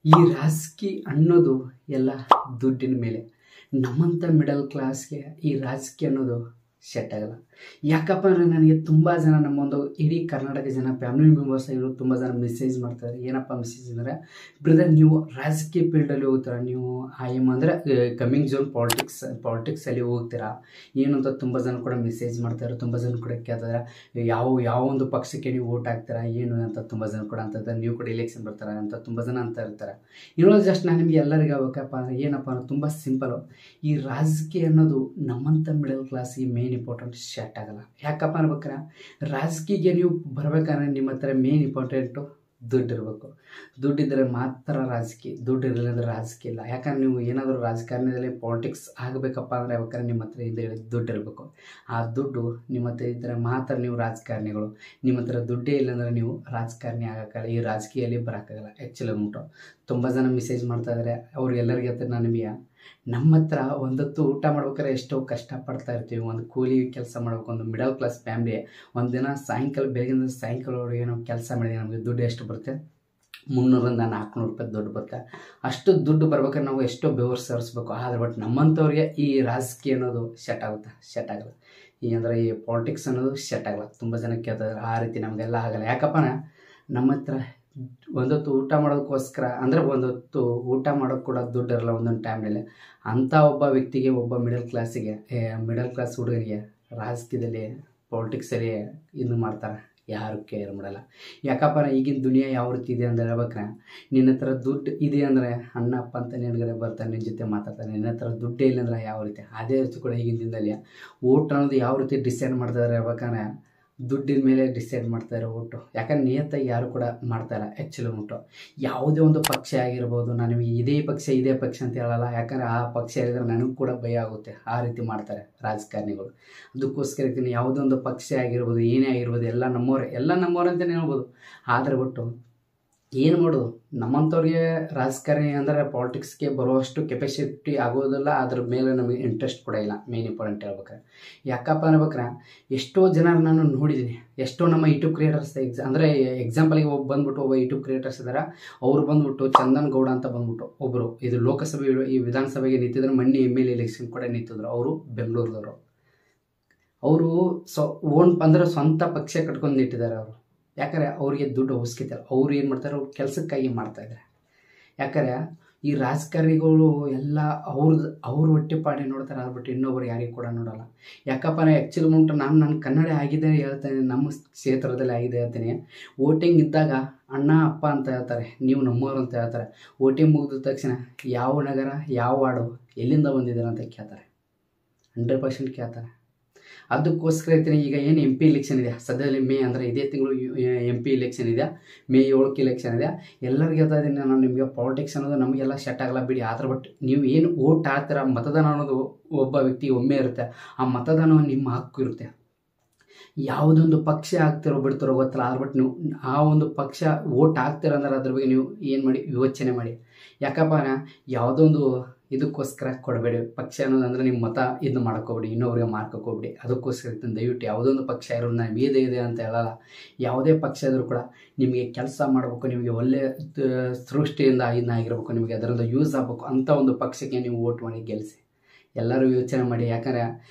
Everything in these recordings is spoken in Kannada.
ಈ ರಾಜಕೀಯ ಅನ್ನೋದು ಎಲ್ಲ ದುಡ್ಡಿನ ಮೇಲೆ. ನಮ್ಮಂಥ ಮಿಡಲ್ ಕ್ಲಾಸ್ಗೆ ಈ ರಾಜಕೀಯ ಅನ್ನೋದು ಸೆಟ್ ಆಗಲ್ಲ. ಯಾಕಪ್ಪ ಅಂದರೆ ನನಗೆ ತುಂಬ ಜನ ನಮ್ಮೊಂದು ಇಡೀ ಕರ್ನಾಟಕ ಜನ ಫ್ಯಾಮಿಲಿ ಮೆಂಬರ್ಸ್ ಆಗಿರೋ ತುಂಬ ಜನ ಮೆಸೇಜ್ ಮಾಡ್ತಾರೆ. ಏನಪ್ಪ ಮೆಸೇಜ್ ಅಂದರೆ, ಬ್ರದರ್ ನೀವು ರಾಜಕೀಯ ಫೀಲ್ಡಲ್ಲಿ ಹೋಗ್ತೀರಾ, ನೀವು ಅಂದರೆ ಕಮಿಂಗ್ ಜೋನ್ ಪಾಲಿಟಿಕ್ಸಲ್ಲಿ ಹೋಗ್ತೀರಾ ಏನು ಅಂತ ತುಂಬ ಜನ ಕೂಡ ಮೆಸೇಜ್ ಮಾಡ್ತಾರೆ. ತುಂಬ ಜನ ಕೂಡ ಕೇಳ್ತಾರೆ ಯಾವ ಒಂದು ಪಕ್ಷಕ್ಕೆ ನೀವು ವೋಟ್ ಹಾಕ್ತೀರಾ ಏನು ಅಂತ ತುಂಬ ಜನ ಕೂಡ ಅಂತ ನೀವು ಕೂಡ ಎಲೆಕ್ಷನ್ ಬರ್ತಾರೆ ಅಂತ ತುಂಬ ಜನ ಅಂತ ಇರ್ತಾರೆ. ಇನ್ನೊಂದು ಜಸ್ಟ್ ನಾನು ನಿಮಗೆ ಎಲ್ಲರಿಗೂ ಆಗ್ಬೇಕಪ್ಪ ಅಂದರೆ ಏನಪ್ಪ ಅಂದರೆ ತುಂಬ ಸಿಂಪಲು. ಈ ರಾಜಕೀಯ ಅನ್ನೋದು ನಮ್ಮಂಥ ಮಿಡಲ್ ಕ್ಲಾಸಿಗೆ ಮೇನ್ ಇಂಪಾರ್ಟೆಂಟ್ ಸೆಟ್ ಆಗಲ್ಲ. ಯಾಕಪ್ಪ ಅನ್ಬೇಕಾರೆ ರಾಜಕೀಯಕ್ಕೆ ನೀವು ಬರ್ಬೇಕಂದ್ರೆ ನಿಮ್ಮ ಹತ್ರ ಮೇನ್ ಇಂಪಾರ್ಟೆಂಟು ದುಡ್ಡು ಇರಬೇಕು. ದುಡ್ಡಿದ್ದರೆ ಮಾತ್ರ ರಾಜಕೀಯ, ದುಡ್ಡು ಇರಲಿಲ್ಲ ಅಂದರೆ ರಾಜಕೀಯ ಇಲ್ಲ. ಯಾಕಂದ್ರೆ ನೀವು ಏನಾದರೂ ರಾಜಕಾರಣದಲ್ಲಿ ಪಾಲಿಟಿಕ್ಸ್ ಆಗಬೇಕಪ್ಪ ಅಂದರೆ ಯಾಕಂದ್ರೆ ನಿಮ್ಮ ಹತ್ರ ಹಿಂದೆ ದುಡ್ಡು ಇರಬೇಕು. ಆ ದುಡ್ಡು ನಿಮ್ಮ ಹತ್ರ ಇದ್ದರೆ ಮಾತ್ರ ನೀವು ರಾಜಕಾರಣಿಗಳು. ನಿಮ್ಮ ಹತ್ರ ದುಡ್ಡೇ ಇಲ್ಲಾಂದರೆ ನೀವು ರಾಜಕಾರಣಿ ಆಗೋಕ್ಕಾಗಲ್ಲ, ಈ ರಾಜಕೀಯಲ್ಲಿ ಬರೋಕ್ಕಾಗಲ್ಲ. ಆ್ಯಕ್ಚುಲಿ ಉಂಟು ತುಂಬ ಜನ ಮೆಸೇಜ್ ಮಾಡ್ತಾಯಿದ್ದಾರೆ. ಅವ್ರಿಗೆಲ್ಲರಿಗೆ ಹತ್ರ ನಾನು ನಿಮಗೆ ನಮ್ಮ ಹತ್ರ ಒಂದೊತ್ತು ಊಟ ಮಾಡ್ಬೇಕಾದ್ರೆ ಎಷ್ಟೋ ಕಷ್ಟಪಡ್ತಾ ಇರ್ತೀವಿ. ಒಂದು ಕೂಲಿ ಕೆಲಸ ಮಾಡ್ಬೇಕು, ಒಂದು ಮಿಡಲ್ ಕ್ಲಾಸ್ ಫ್ಯಾಮಿಲಿ ಒಂದಿನ ಸಾಯಂಕಾಲ ಬೆಳಗಿನ ಸಾಯಂಕಾಲವರೆಗೆ ನಾವು ಕೆಲಸ ಮಾಡಿದ್ರೆ ನಮಗೆ ದುಡ್ಡು ಎಷ್ಟು ಬರುತ್ತೆ? 300ರಿಂದ 400 ರೂಪಾಯಿ ದುಡ್ಡು ಬರುತ್ತೆ. ಅಷ್ಟು ದುಡ್ಡು ಬರ್ಬೇಕಾದ್ರೆ ನಾವು ಎಷ್ಟೋ ಬೆವರು ಸೇರಿಸ್ಬೇಕು. ಆದರೆ ಬಟ್ ನಮ್ಮಂಥವ್ರಿಗೆ ಈ ರಾಜಕೀಯ ಅನ್ನೋದು ಸೆಟ್ ಆಗಲ್ಲ. ಅಂದರೆ ಈ ಪಾಲಿಟಿಕ್ಸ್ ಅನ್ನೋದು ಸೆಟ್ ಆಗಲ್ಲ. ತುಂಬ ಜನ ಕೇಳ್ತಾರೆ ಆ ರೀತಿ ನಮಗೆಲ್ಲ ಆಗಲ್ಲ. ಯಾಕಪ್ಪ ನಮ್ಮ ಹತ್ರ ಒಂದೊತ್ತು ಊಟ ಮಾಡೋದಕ್ಕೋಸ್ಕರ ಅಂದರೆ ಒಂದೊತ್ತು ಊಟ ಮಾಡೋಕ್ಕೆ ಕೂಡ ದುಡ್ಡು ಇರಲ್ಲ ಒಂದೊಂದು ಟೈಮ್ನಲ್ಲಿ. ಅಂಥ ಒಬ್ಬ ವ್ಯಕ್ತಿಗೆ, ಒಬ್ಬ ಮಿಡಲ್ ಕ್ಲಾಸ್ ಹುಡುಗನಿಗೆ ರಾಜಕೀಯದಲ್ಲಿ ಪಾಲಿಟಿಕ್ಸಲ್ಲಿ ಇದು ಮಾಡ್ತಾರೆ, ಯಾರು ಕೇರ್ ಮಾಡಲ್ಲ. ಯಾಕಪ್ಪ ಈಗಿನ ದುನಿಯಾ ಯಾವ ರೀತಿ ಇದೆ ಅಂದರೆ ಹೇಳ್ಬೇಕ್ರೆ, ನಿನ್ನ ಹತ್ರ ದುಡ್ಡು ಇದೆ ಅಂದರೆ ಅಣ್ಣ ಅಪ್ಪ ಅಂತ ನಿನಗಡೆ ಬರ್ತಾನೆ, ನಿನ್ನ ಜೊತೆ ಮಾತಾಡ್ತಾನೆ. ನಿನ್ನ ಹತ್ರ ದುಡ್ಡೇ ಇಲ್ಲ ಅಂದರೆ ಯಾವ ರೀತಿ? ಅದೇ ರೀತಿ ಕೂಡ ಈಗಿನ ದಿನದಲ್ಲಿ ಓಟ್ ಅನ್ನೋದು ಯಾವ ರೀತಿ ಡಿಸೈಡ್ ಮಾಡ್ತಾಯಿದ್ದಾರೆ ಹೇಳ್ಬೇಕಂದ್ರೆ ದುಡ್ಡಿನ ಮೇಲೆ ಡಿಸೈಡ್ ಮಾಡ್ತಾಯಿರೋ ಓಟು. ಯಾಕಂದ್ರೆ ನಿಯತ್ತಾಗಿ ಯಾರು ಕೂಡ ಮಾಡ್ತಾಯಿಲ್ಲ. ಆ್ಯಕ್ಚುಲಿ ಉಂಟು ಯಾವುದೇ ಒಂದು ಪಕ್ಷ ಆಗಿರ್ಬೋದು, ನಾನು ನಿಮಗೆ ಇದೇ ಪಕ್ಷ ಅಂತ ಹೇಳಲ್ಲ. ಯಾಕಂದರೆ ಆ ಪಕ್ಷ ಹೇಳಿದ್ರೆ ನನಗೂ ಕೂಡ ಭಯ ಆಗುತ್ತೆ. ಆ ರೀತಿ ಮಾಡ್ತಾರೆ ರಾಜಕಾರಣಿಗಳು. ಅದಕ್ಕೋಸ್ಕರ ಯಾವುದೇ ಒಂದು ಪಕ್ಷ ಆಗಿರ್ಬೋದು, ಏನೇ ಆಗಿರ್ಬೋದು, ಎಲ್ಲ ನಮ್ಮವರೇ ಅಂತಲೇ ಹೇಳ್ಬೋದು. ಆದರೆ ಒಟ್ಟು ಏನು ಮಾಡೋದು, ನಮ್ಮಂಥವ್ರಿಗೆ ರಾಜಕಾರಣಿ ಅಂದರೆ ಪಾಲಿಟಿಕ್ಸ್ಗೆ ಬರುವಷ್ಟು ಕೆಪಾಸಿಟಿ ಆಗೋದಿಲ್ಲ. ಅದ್ರ ಮೇಲೆ ನಮಗೆ ಇಂಟ್ರೆಸ್ಟ್ ಕೂಡ ಇಲ್ಲ. ಮೇನ್ ಇಂಪಾರ್ಟೆಂಟ್ ಹೇಳ್ಬೇಕಾರೆ ಯಾಕಪ್ಪ ಅನ್ಬೇಕಾರೆ ಎಷ್ಟೋ ಜನ ನಾನು ನೋಡಿದ್ದೀನಿ. ಎಷ್ಟೋ ನಮ್ಮ ಯೂಟ್ಯೂಬ್ ಕ್ರಿಯೇಟರ್ಸ್ ಅಂದರೆ ಎಕ್ಸಾಂಪಲ್ಗೆ ಒಬ್ಬ ಯೂಟ್ಯೂಬ್ ಕ್ರಿಯೇಟರ್ಸ್ ಇದ್ದಾರೆ. ಅವ್ರು ಬಂದ್ಬಿಟ್ಟು ಚಂದನ್ ಗೌಡ ಅಂತ ಬಂದ್ಬಿಟ್ಟು ಒಬ್ಬರು ಇದು ಲೋಕಸಭೆ ಈ ವಿಧಾನಸಭೆಗೆ ನಿಂತಿದ್ರು. ಮೊನ್ನೆ ML ಎಲೆಕ್ಷನ್ ಕೂಡ ನಿಂತಿದ್ರು. ಅವರು ಬೆಂಗಳೂರದವರು. ಅವರು ಸ್ವಂತ ಪಕ್ಷ ಕಟ್ಕೊಂಡು ನಿಂತಿದ್ದಾರೆ ಅವರು. ಯಾಕಂದರೆ ಅವ್ರಿಗೆ ದುಡ್ಡು ಅವಶ್ಯಕತೆ ಇಲ್ಲ. ಅವ್ರು ಏನು ಮಾಡ್ತಾರೆ, ಅವ್ರು ಕೆಲಸಕ್ಕಾಗಿ ಮಾಡ್ತಾಯಿದ್ದಾರೆ. ಯಾಕಂದರೆ ಈ ರಾಜಕಾರಣಿಗಳು ಎಲ್ಲ ಅವ್ರ ಹೊಟ್ಟೆಪಾಡಿ ನೋಡ್ತಾರೆ. ಅದು ಬಿಟ್ಟು ಇನ್ನೊಬ್ರು ಯಾರಿಗೂ ಕೂಡ ನೋಡಲ್ಲ. ಯಾಕಪ್ಪ ಆ್ಯಕ್ಚುಲಿ ಉಂಟು ನನ್ನ ಕನ್ನಡ ಆಗಿದೆ ಹೇಳ್ತೇನೆ, ನಮ್ಮ ಕ್ಷೇತ್ರದಲ್ಲಿ ಆಗಿದೆ ಹೇಳ್ತೀನಿ. ವೋಟಿಂಗ್ ಇದ್ದಾಗ ಅಣ್ಣ ಅಪ್ಪ ಅಂತ ಹೇಳ್ತಾರೆ, ನೀವು ನಮ್ಮವರು ಅಂತ ಹೇಳ್ತಾರೆ. ವೋಟಿಂಗ್ ಮುಗಿದ ತಕ್ಷಣ ಯಾವ ನಗರ, ಯಾವ ವಾರ್ಡು, ಎಲ್ಲಿಂದ ಬಂದಿದ್ದಾರೆ ಅಂತ ಕೇಳ್ತಾರೆ. 100% ಕೇಳ್ತಾರೆ. ಅದಕ್ಕೋಸ್ಕರ ಇರ್ತೀನಿ. ಈಗ ಏನು MP ಎಲೆಕ್ಷನ್ ಇದೆ ಸದ್ಯದಲ್ಲಿ, ಮೇ ಅಂದರೆ ಇದೇ ತಿಂಗಳು MP ಎಲೆಕ್ಷನ್ ಇದೆ. ಮೇ 7ಕ್ಕೆ ಎಲೆಕ್ಷನ್ ಇದೆ. ಎಲ್ಲರಿಗೆ ಹೇಳ್ತಾ ಇದ್ದೀನಿ ನಾನು, ನಿಮಗೆ ಪಾಲಿಟಿಕ್ಸ್ ಅನ್ನೋದು ನಮಗೆಲ್ಲ ಸೆಟ್ ಆಗಲ್ಲ ಬಿಡಿ. ಆದರೆ ಬಟ್ ನೀವು ಏನು ವೋಟ್ ಹಾಕ್ತೀರ, ಮತದಾನ ಅನ್ನೋದು ಒಬ್ಬ ವ್ಯಕ್ತಿಗೆ ಒಮ್ಮೆ ಇರುತ್ತೆ. ಆ ಮತದಾನವನ್ನು ನಿಮ್ಮ ಹಕ್ಕು ಇರುತ್ತೆ. ಯಾವುದೊಂದು ಪಕ್ಷ ಆಗ್ತಿರೋ ಬಿಡ್ತಿರೋ ಗೊತ್ತಿಲ್ಲ. ಆದರೆ ಬಟ್ ನೀವು ಆ ಒಂದು ಪಕ್ಷ ವೋಟ್ ಹಾಕ್ತೀರ ಅಂದ್ರೆ ಅದ್ರ ಬಗ್ಗೆ ನೀವು ಏನು ಮಾಡಿ, ಯೋಚನೆ ಮಾಡಿ. ಯಾಕಪ್ಪ ಯಾವುದೋ ಒಂದು ಇದಕ್ಕೋಸ್ಕರ ಕೊಡಬೇಡಿ. ಪಕ್ಷ ಅನ್ನೋದು ಅಂದರೆ ನಿಮ್ಮ ಮತ ಇದು ಮಾಡ್ಕೋಬೇಡಿ, ಇನ್ನೊಬ್ರಿಗೆ ಮಾರ್ಕೋಬೇಡಿ. ಅದಕ್ಕೋಸ್ಕರ ದಯವಿಟ್ಟು ಯಾವುದೊಂದು ಪಕ್ಷ ಇರೋದು ನಾನು ಇದೆ ಅಂತ ಹೇಳಲ್ಲ. ಯಾವುದೇ ಪಕ್ಷ ಇದ್ರೂ ಕೂಡ ನಿಮಗೆ ಕೆಲಸ ಮಾಡಬೇಕು, ನಿಮಗೆ ಒಳ್ಳೆಯ ಸೃಷ್ಟಿಯಿಂದ ಆಗಿರಬೇಕು, ನಿಮಗೆ ಅದರಿಂದ ಯೂಸ್ ಆಗಬೇಕು ಅಂಥ ಒಂದು ಪಕ್ಷಕ್ಕೆ ನೀವು ವೋಟ್ ಮಾಡಿ ಗೆಲ್ಲಿಸಿ. ಎಲ್ಲರೂ ಯೋಚನೆ ಮಾಡಿ. ಯಾಕಂದರೆ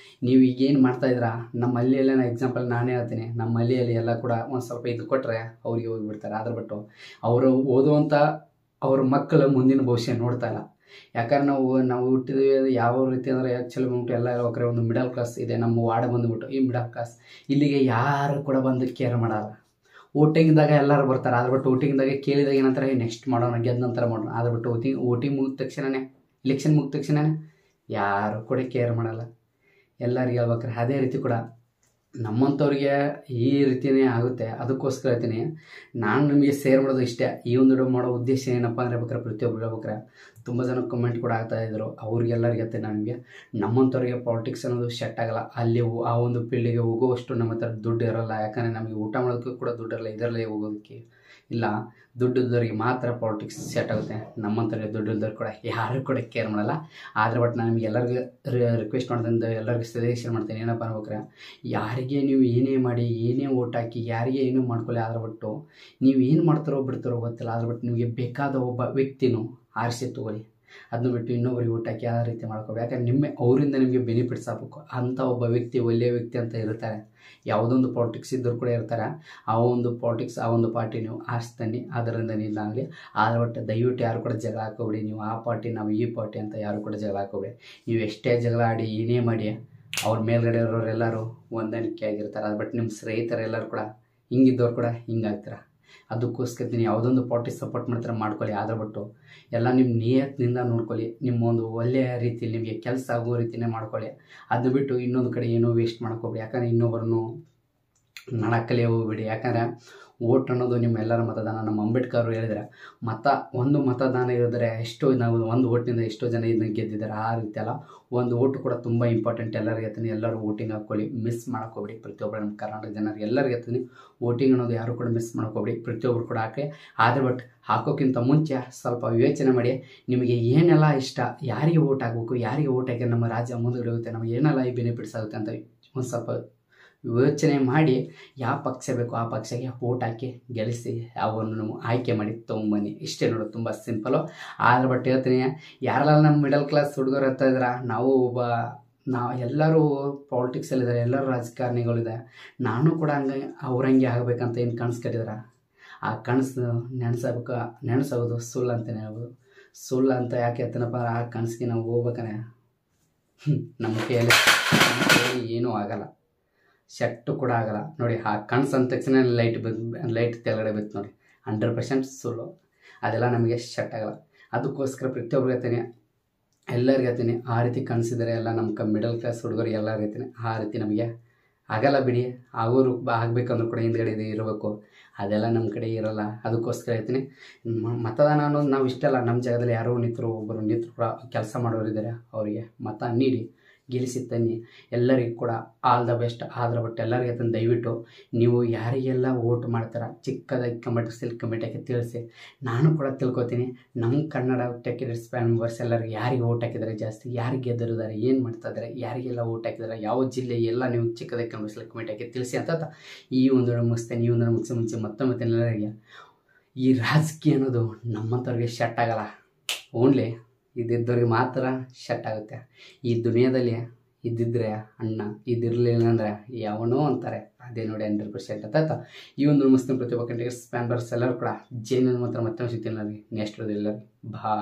ನೀವು ಈಗೇನು ಮಾಡ್ತಾಯಿದ್ದೀರಾ, ನಮ್ಮ ಹಳ್ಳಿಯಲ್ಲೇ ಎಕ್ಸಾಂಪಲ್ ನಾನೇ ಹೇಳ್ತೀನಿ. ನಮ್ಮ ಹಳ್ಳಿಯಲ್ಲಿ ಎಲ್ಲ ಕೂಡ ಒಂದು ಸ್ವಲ್ಪ ಇದು ಕೊಟ್ಟರೆ ಅವ್ರಿಗೆ ಹೋಗಿಬಿಡ್ತಾರೆ. ಆದರೆ ಬಟ್ಟು ಅವರು ಓದುವಂಥ ಅವ್ರ ಮಕ್ಕಳ ಮುಂದಿನ ಭವಿಷ್ಯ ನೋಡ್ತಾ ಇಲ್ಲ. ಯಾಕಂದ್ರೆ ನಾವು ಹುಟ್ಟಿದ್ವಿ ಯಾವ ರೀತಿ ಅಂದರೆ ಆ್ಯಕ್ಚುಲಿ ಉಂಟು ಎಲ್ಲ ಹೇಳ್ಬೇಕಾರೆ ಒಂದು ಮಿಡಲ್ ಕ್ಲಾಸ್ ಇದೆ. ನಮ್ಮ ವಾರ್ಡ್ ಬಂದುಬಿಟ್ಟು ಈ ಮಿಡಲ್ ಕ್ಲಾಸ್ ಇಲ್ಲಿಗೆ ಯಾರು ಕೂಡ ಬಂದು ಕೇರ್ ಮಾಡಲ್ಲ. ವೋಟಿಂಗ್ದಾಗ ಎಲ್ಲರೂ ಬರ್ತಾರೆ. ಆದರೆ ಬಟ್ ವೋಟಿಂಗ್ದಾಗ ಕೇಳಿದಾಗ ಏನಂತಾರೆ, ನೆಕ್ಸ್ಟ್ ಮಾಡೋಣ, ಗೆದ್ದ ನಂತರ ಮಾಡೋಣ. ಆದರೆ ಬಟ್ ವೋಟಿಂಗ್ ಮುಗಿದ ತಕ್ಷಣವೇ, ಎಲೆಕ್ಷನ್ ಮುಗಿದ ತಕ್ಷಣವೇ ಯಾರು ಕೂಡ ಕೇರ್ ಮಾಡಲ್ಲ. ಎಲ್ಲರಿಗೆ ಹೇಳ್ಬೇಕಾರೆ ಅದೇ ರೀತಿ ಕೂಡ ನಮ್ಮಂಥವ್ರಿಗೆ ಈ ರೀತಿಯೇ ಆಗುತ್ತೆ. ಅದಕ್ಕೋಸ್ಕರ ಹೇಳ್ತೀನಿ ನಾನು ನಿಮಗೆ ಶೇರ್ ಮಾಡೋದು ಇಷ್ಟೇ. ಈ ಒಂದು ವಿಡಿಯೋ ಮಾಡೋ ಉದ್ದೇಶ ಏನಪ್ಪ ಅಂದರೆ ಬೇಕಾರೆ ಪ್ರತಿಯೊಬ್ಬರು ಹೇಳ್ಬೇಕಾರೆ ತುಂಬ ಜನ ಕಮೆಂಟ್ ಕೂಡ ಆಗ್ತಾಯಿದ್ರು. ಅವ್ರಿಗೆಲ್ಲರಿಗೆ ಹೇಳ್ತೀನಿ ನನಗೆ, ನಮ್ಮಂಥವ್ರಿಗೆ ಪಾಲಿಟಿಕ್ಸ್ ಅನ್ನೋದು ಸೆಟ್ ಆಗಲ್ಲ. ಅಲ್ಲಿ ಆ ಒಂದು ಫೀಲ್ಡಿಗೆ ಹೋಗುವಷ್ಟು ನಮ್ಮ ಹತ್ರ ದುಡ್ಡು ಇರೋಲ್ಲ. ಯಾಕಂದರೆ ನಮಗೆ ಊಟ ಮಾಡೋದಕ್ಕೂ ಕೂಡ ದುಡ್ಡು ಇರಲ್ಲ, ಇದರಲ್ಲೇ ಹೋಗೋದಕ್ಕೆ. ಇಲ್ಲ ದುಡ್ಡಿದ್ದವ್ರಿಗೆ ಮಾತ್ರ ಪಾಲಿಟಿಕ್ಸ್ ಸೆಟ್ ಆಗುತ್ತೆ, ನಮ್ಮಂಥವ್ರಿಗೆ ದುಡ್ಡಿದ್ದವ್ರು ಕೂಡ ಯಾರು ಕೂಡ ಕೇರ್ ಮಾಡಲ್ಲ. ಆದರೆ ಬಟ್ ನಾನು ನಿಮ್ಗೆ ಎಲ್ಲರಿಗೂ ರಿಕ್ವೆಸ್ಟ್ ಮಾಡ್ದಂದು ಎಲ್ಲರಿಗೂ ಸಜೆಷನ್ ಮಾಡ್ತೀನಿ, ಏನಪ್ಪ ಅನ್ಬೇಕ್ರೆ ಯಾರಿಗೆ ನೀವು ಏನೇ ಮಾಡಿ ಏನೇ ಓಟ್ ಹಾಕಿ ಯಾರಿಗೆ ಏನೂ ಮಾಡ್ಕೊಳ್ಳಿ, ಆದ್ರೆ ಬಿಟ್ಟು ನೀವು ಏನು ಮಾಡ್ತಾರೋ ಬಿಡ್ತಾರೋ ಗೊತ್ತಿಲ್ಲ, ಆದ್ರೆ ಬಿಟ್ಟು ನಿಮಗೆ ಬೇಕಾದ ಒಬ್ಬ ವ್ಯಕ್ತಿನೂ ಆರಿಸಿ ತಗೊಳ್ಳಿ. ಅದನ್ನ ಬಿಟ್ಟು ಇನ್ನೊಬ್ಬರಿಗೆ ಓಟ್ ಹಾಕಿ ಆ ರೀತಿ ಮಾಡ್ಕೋಬೇಕು. ಯಾಕಂದ್ರೆ ಅವರಿಂದ ನಿಮಗೆ ಬೆನಿಫಿಟ್ಸ್ ಆಗಬೇಕು. ಅಂಥ ಒಬ್ಬ ವ್ಯಕ್ತಿ ಒಳ್ಳೆಯ ವ್ಯಕ್ತಿ ಅಂತ ಇರ್ತಾರೆ, ಯಾವುದೊಂದು ಪಾಲಿಟಿಕ್ಸ್ ಇದ್ದರೂ ಕೂಡ ಇರ್ತಾರೆ. ಆ ಒಂದು ಪಾಲಿಟಿಕ್ಸ್ ಆ ಒಂದು ಪಾರ್ಟಿ ನೀವು ಆರಿಸ್ತಾನೆ, ಅದರಿಂದ ನೀನಾಗಲಿ. ಆದ್ರೆ ಬಟ್ ದಯವಿಟ್ಟು ಯಾರು ಕೂಡ ಜಗಳ ಹಾಕೋಬಿಡಿ. ನೀವು ಆ ಪಾರ್ಟಿ ನಾವು ಈ ಪಾರ್ಟಿ ಅಂತ ಯಾರು ಕೂಡ ಜಗಳ ಹಾಕೋಬಿಡಿ. ನೀವು ಎಷ್ಟೇ ಜಗಳ ಆಡಿ ಏನೇ ಮಾಡಿ ಅವ್ರ ಮೇಲ್ಗಡೆ ಇರೋರೆಲ್ಲರೂ ಹೊಂದಾಣಿಕೆ ಆಗಿರ್ತಾರೆ. ಅದು ಬಟ್ ನಿಮ್ಮ ಸ್ನೇಹಿತರೆಲ್ಲರೂ ಕೂಡ ಹಿಂಗಿದ್ದವ್ರು ಕೂಡ ಹಿಂಗಾಗ್ತಾರೆ. ಅದಕ್ಕೋಸ್ಕರ ನೀವು ಯಾವುದೊಂದು ಪಾರ್ಟಿ ಸಪೋರ್ಟ್ ಮಾಡ್ತಾರೆ ಮಾಡ್ಕೊಳ್ಳಿ, ಆದ್ರೆ ಬಿಟ್ಟು ಎಲ್ಲ ನಿಮ್ಮ ನಿಯತ್ನಿಂದ ನೋಡ್ಕೊಳ್ಳಿ. ನಿಮ್ಮ ಒಂದು ಒಳ್ಳೆಯ ರೀತಿಯಲ್ಲಿ ನಿಮಗೆ ಕೆಲಸ ಆಗೋ ರೀತಿಯೇ ಮಾಡ್ಕೊಳ್ಳಿ. ಅದನ್ನ ಬಿಟ್ಟು ಇನ್ನೊಂದು ಕಡೆ ಏನೋ ವೇಸ್ಟ್ ಮಾಡ್ಕೋಬೇಡಿ. ಯಾಕಂದರೆ ಇನ್ನೊಬ್ಬರನ್ನು ನಡಕ್ಕಲೇ ಹೋಗ್ಬಿಡಿ. ಯಾಕಂದರೆ ಓಟ್ ಅನ್ನೋದು ನಿಮ್ಮೆಲ್ಲರ ಮತದಾನ. ನಮ್ಮ ಅಂಬೇಡ್ಕರ್ ಅವರು ಹೇಳಿದರೆ ಒಂದು ಮತದಾನ ಇರಿದ್ರೆ ಎಷ್ಟೋ ನಾವು ಒಂದು ಓಟಿನಿಂದ ಎಷ್ಟೋ ಜನ ಇದನ್ನು ಗೆದ್ದಿದ್ದಾರೆ. ಆ ರೀತಿ ಅಲ್ಲ, ಒಂದು ಓಟು ಕೂಡ ತುಂಬ ಇಂಪಾರ್ಟೆಂಟ್. ಎಲ್ಲರಿಗೆ ಹೇಳ್ತೀನಿ, ಎಲ್ಲರೂ ವೋಟಿಂಗ್ ಹಾಕ್ಕೊಳ್ಳಿ, ಮಿಸ್ ಮಾಡ್ಕೋಬೇಡಿ. ಪ್ರತಿಯೊಬ್ಬರು ನಮ್ಮ ಕರ್ನಾಟಕ ಜನರಿಗೆ ಎಲ್ಲರಿಗೆ ಹೇಳ್ತೀನಿ, ವೋಟಿಂಗ್ ಅನ್ನೋದು ಯಾರು ಕೂಡ ಮಿಸ್ ಮಾಡ್ಕೋಬೇಡಿ. ಪ್ರತಿಯೊಬ್ಬರು ಕೂಡ ಹಾಕಿ. ಆದರೆ ಬಟ್ ಹಾಕೋಕ್ಕಿಂತ ಮುಂಚೆ ಸ್ವಲ್ಪ ಯೋಚನೆ ಮಾಡಿ, ನಿಮಗೆ ಏನೆಲ್ಲ ಇಷ್ಟ, ಯಾರಿಗೆ ಓಟ್ ಹಾಕಬೇಕು, ಯಾರಿಗೆ ಓಟ್ ಹಾಕಿ ನಮ್ಮ ರಾಜ್ಯ ಮುಂದುವರಿಯುತ್ತೆ, ಹೋಗುತ್ತೆ, ನಮಗೆ ಏನೆಲ್ಲ ಈ ಬೆನಿಫಿಟ್ಸ್ ಆಗುತ್ತೆ ಅಂತ ಒಂದು ಸ್ವಲ್ಪ ಯೋಚನೆ ಮಾಡಿ ಯಾವ ಪಕ್ಷ ಬೇಕು ಆ ಪಕ್ಷಕ್ಕೆ ಓಟ್ ಹಾಕಿ ಗೆಲ್ಲಿಸಿ ಯಾವನ್ನು ಆಯ್ಕೆ ಮಾಡಿ ತೊಗೊಂಬನ್ನಿ. ಇಷ್ಟೇ ನೋಡು, ತುಂಬ ಸಿಂಪಲು. ಆದ್ರೆ ಬಟ್ ಹೇಳ್ತೀನಿ, ಯಾರೆಲ್ಲ ನಮ್ಮ ಮಿಡಲ್ ಕ್ಲಾಸ್ ಹುಡುಗರು ಅಂತ ಇದ್ರೆ ನಾವು ಎಲ್ಲರೂ ಪಾಲಿಟಿಕ್ಸಲ್ಲಿದ್ದಾರೆ, ಎಲ್ಲರೂ ರಾಜಕಾರಣಿಗಳಿದೆ. ನಾನು ಕೂಡ ಅವ್ರಂಗೆ ಆಗಬೇಕಂತ ಏನು ಕನಸು ಕಟ್ಟಿದಾರೆ, ಆ ಕನಸು ನೆನೆಸೋದು ಸುಳ್ಳು ಅಂತಲೇ ಹೇಳ್ಬೋದು. ಸುಳ್ಳು ಅಂತ ಯಾಕೆ ಹೇಳ್ತೀನಪ್ಪ, ಆ ಕನಸಿಗೆ ನಾವು ಹೋಗ್ಬೇಕಂದ್ರೆ ನಮ್ಮ ಕೈಯಲ್ಲಿ ಏನೂ ಆಗಲ್ಲ, ಸೆಟ್ಟು ಕೂಡ ಆಗಲ್ಲ. ನೋಡಿ, ಆ ಕನಸು ಅಂದ ತಕ್ಷಣ ಲೈಟ್ ತೆಳಗಡೆ ಬಿತ್ತು ನೋಡಿ, 100% ಸುಳ್ಳು. ಅದೆಲ್ಲ ನಮಗೆ ಸೆಟ್ ಆಗಲ್ಲ. ಅದಕ್ಕೋಸ್ಕರ ಪ್ರತಿಯೊಬ್ಬರು ಹೇಳ್ತೀನಿ, ಎಲ್ಲರಿಗೂ ಹೇಳ್ತೀನಿ, ಆ ರೀತಿ ಕನಸಿದರೆ ಎಲ್ಲ ನಮ್ಮ ಮಿಡಲ್ ಕ್ಲಾಸ್ ಹುಡುಗರು ಎಲ್ಲರಿಗೂ ಹೇಳ್ತೀನಿ, ಆ ರೀತಿ ನಮಗೆ ಆಗಲ್ಲ ಬಿಡಿ. ಅವರು ಆಗಬೇಕಂದ್ರೂ ಕೂಡ ಹಿಂದ್ಗಡೆ ಇರಬೇಕು, ಅದೆಲ್ಲ ನಮ್ಮ ಕಡೆ ಇರೋಲ್ಲ. ಅದಕ್ಕೋಸ್ಕರ ಹೇಳ್ತೀನಿ, ಮತದಾನ ಅನ್ನೋದು ನಾವು ಇಷ್ಟಲ್ಲ, ನಮ್ಮ ಜಾಗದಲ್ಲಿ ಯಾರೋ ಒಬ್ಬರು ನಿಂತರು ಕೂಡ ಕೆಲಸ ಮಾಡೋರಿದ್ದಾರೆ, ಅವರಿಗೆ ಮತ ನೀಡಿ ಗೆಲ್ಲಿಸಿ ತನ್ನಿ. ಎಲ್ಲರಿಗೂ ಕೂಡ ಆಲ್ ದ ಬೆಸ್ಟ್. ಆದ್ರೆ ಬಟ್ ಎಲ್ಲರಿಗೆ ತಂದು ದಯವಿಟ್ಟು ನೀವು ಯಾರಿಗೆಲ್ಲ ಓಟ್ ಮಾಡ್ತಾರ ಚಿಕ್ಕದಾಗಿ ಕಮೆಂಟ್ ಹಾಕಿ ತಿಳಿಸಿ. ನಾನು ಕೂಡ ತಿಳ್ಕೊತೀನಿ, ನಮ್ಮ ಕನ್ನಡ ಟೆಕ್ ಎಡಿಟ್ಸ್ ಮೆಂಬರ್ಸ್ ಎಲ್ಲರಿಗೂ ಯಾರಿಗೆ ಓಟ್ ಹಾಕಿದ್ದಾರೆ ಜಾಸ್ತಿ, ಯಾರಿಗೆ ಗೆದ್ದಿದ್ದಾರೆ, ಏನು ಮಾಡ್ತಾ ಇದ್ದಾರೆ, ಯಾರಿಗೆಲ್ಲ ಓಟ್ ಹಾಕಿದ್ದಾರೆ, ಯಾವ ಜಿಲ್ಲೆ ಎಲ್ಲ ನೀವು ಚಿಕ್ಕದಾಗಿ ಕಮೆಂಟ್ ಹಾಕಿ ತಿಳಿಸಿ ಅಂತ ಈ ಒಂದು ಮುಗಿಸ್ತೇನೆ. ಈ ಒಂದು ಮುಂಚೆ ಮತ್ತೊಮ್ಮೆ ಎಲ್ಲರಿಗೆ ಈ ರಾಜಕೀಯ ಅನ್ನೋದು ನಮ್ಮಂಥವ್ರಿಗೆ ಸೆಟ್ ಆಗಲ್ಲ. ಓನ್ಲಿ ಇದ್ದಿದ್ದವ್ರಿಗೆ ಮಾತ್ರ ಸೆಟ್ ಆಗುತ್ತೆ. ಈ ದುನಿಯಾದಲ್ಲಿ ಇದ್ದಿದ್ರೆ ಅಣ್ಣ, ಇದಿರಲಿಲ್ಲ ಅಂದರೆ ಯಾವನೋ ಅಂತಾರೆ. ಅದೇ ನೋಡಿ 100% ಅಂತ ಈ ಒಂದು ಮುಸ್ಲಿಂ ಪ್ರತಿಯೊಬ್ಬ ಕಂಟ್ರಿ ಮೆಂಬರ್ಸ್ ಎಲ್ಲರೂ ಕೂಡ ಜೈನ ಮಾತ್ರ ಮತ್ತೆ ಸಿಗ್ತೀನಿ. ನೆಕ್ಸ್ಟ್ ಎಲ್ಲರಿಗೂ ಬಾಯ್.